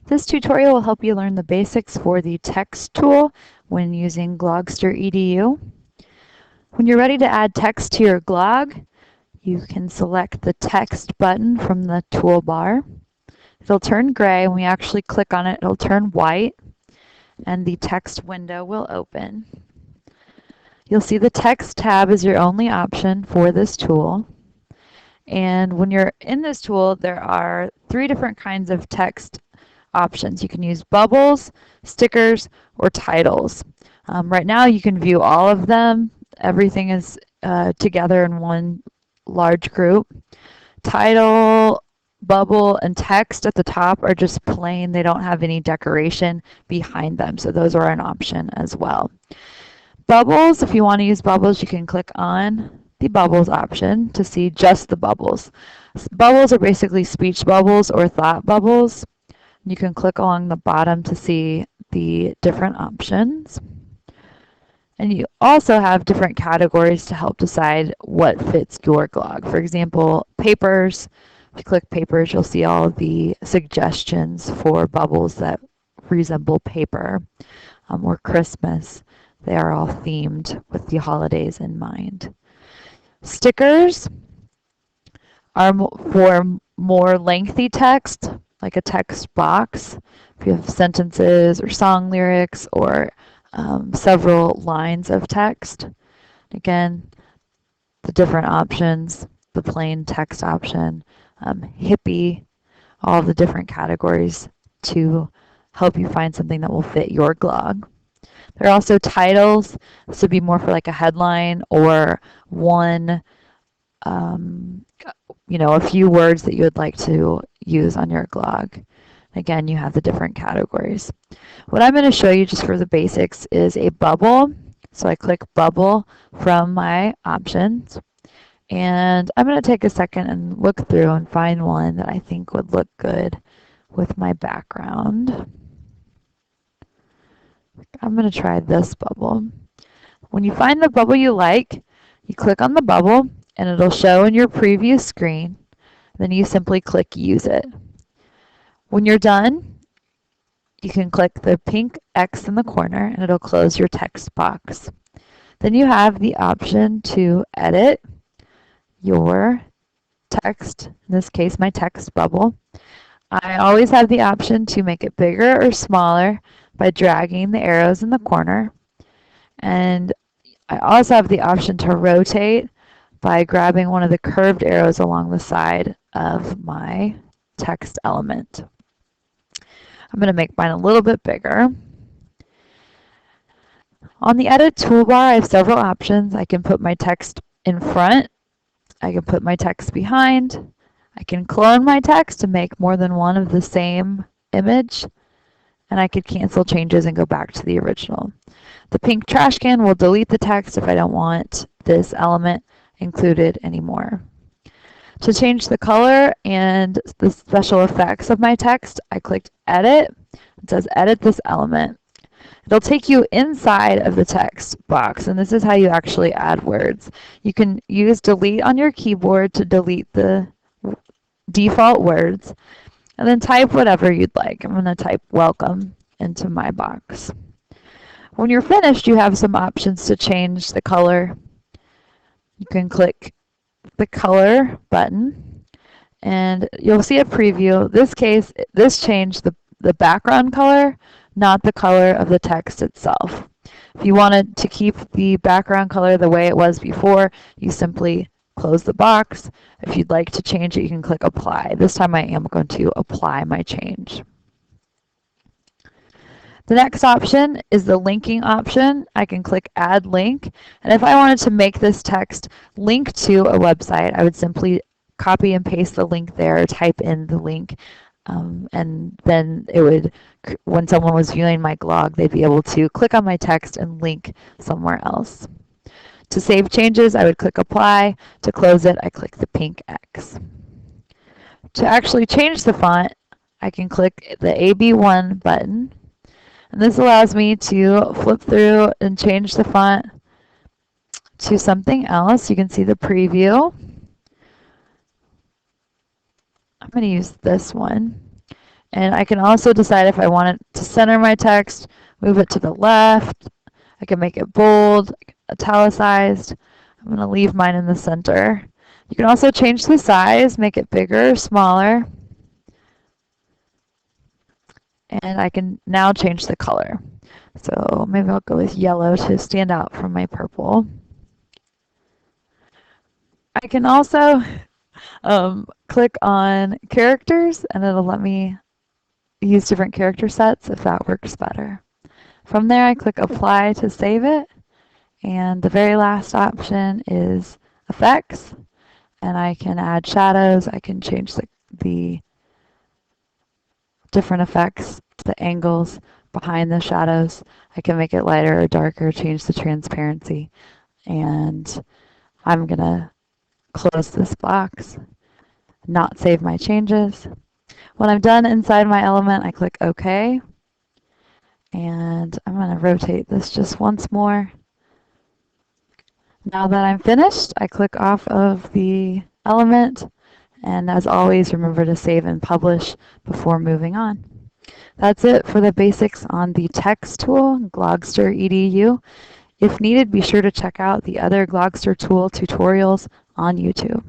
This tutorial will help you learn the basics for the text tool when using Glogster EDU. When you're ready to add text to your glog, you can select the text button from the toolbar. It'll turn gray. When we actually click on it, it'll turn white, and the text window will open. You'll see the text tab is your only option for this tool. And when you're in this tool, there are 3 different kinds of text options. You can use bubbles, stickers, or titles. Right now you can view all of them. Everything is together in one large group. Title, bubble, and text at the top are just plain. They don't have any decoration behind them, so those are an option as well. Bubbles, if you want to use bubbles, you can click on the bubbles option to see just the bubbles. Bubbles are basically speech bubbles or thought bubbles. You can click along the bottom to see the different options. And you also have different categories to help decide what fits your glog. For example, papers. If you click papers, you'll see all the suggestions for bubbles that resemble paper. Or Christmas. They are all themed with the holidays in mind. Stickers are for more lengthy text, like a text box. If you have sentences or song lyrics or several lines of text. Again, the different options, the plain text option, hippie, all the different categories to help you find something that will fit your glog. There are also titles. This would be more for like a headline or one, a few words that you would like to use on your glog. Again, you have the different categories. What I'm going to show you just for the basics is a bubble. So I click bubble from my options. And I'm going to take a second and look through and find one that I think would look good with my background. I'm going to try this bubble. When you find the bubble you like, you click on the bubble and it'll show in your preview screen. Then you simply click use it. When you're done, you can click the pink X in the corner and it'll close your text box. Then you have the option to edit your text, in this case my text bubble. I always have the option to make it bigger or smaller by dragging the arrows in the corner. And I also have the option to rotate by grabbing one of the curved arrows along the side of my text element. I'm going to make mine a little bit bigger. On the edit toolbar, I have several options. I can put my text in front. I can put my text behind. I can clone my text to make more than one of the same image. And I could cancel changes and go back to the original. The pink trash can will delete the text if I don't want this element included anymore. To change the color and the special effects of my text, I clicked edit. It says edit this element. It'll take you inside of the text box, and this is how you actually add words. You can use delete on your keyboard to delete the default words, and then type whatever you'd like. I'm going to type welcome into my box. When you're finished, you have some options to change the color. You can click the color button and you'll see a preview. This changed the background color, not the color of the text itself. If you wanted to keep the background color the way it was before, you simply close the box. If you'd like to change it, you can click apply. This time I am going to apply my change. The next option is the linking option. I can click add link, and if I wanted to make this text link to a website, I would simply copy and paste the link there, type in the link, and then it would, when someone was viewing my glog, they'd be able to click on my text and link somewhere else. To save changes, I would click apply. To close it, I click the pink X. To actually change the font, I can click the AB1 button. And this allows me to flip through and change the font to something else. You can see the preview. I'm going to use this one. And I can also decide if I want it to center my text, move it to the left. I can make it bold, italicized. I'm going to leave mine in the center. You can also change the size, make it bigger or smaller. And I can now change the color. So maybe I'll go with yellow to stand out from my purple. I can also click on characters and it'll let me use different character sets if that works better. From there I click apply to save it, and the very last option is effects, and I can add shadows. I can change the different effects, the angles behind the shadows. I can make it lighter or darker, change the transparency, and I'm gonna close this box, not save my changes. When I'm done inside my element, I click OK, and I'm going to rotate this just once more. Now that I'm finished, I click off of the element, and as always, remember to save and publish before moving on. That's it for the basics on the text tool, Glogster EDU. If needed, be sure to check out the other Glogster tool tutorials on YouTube.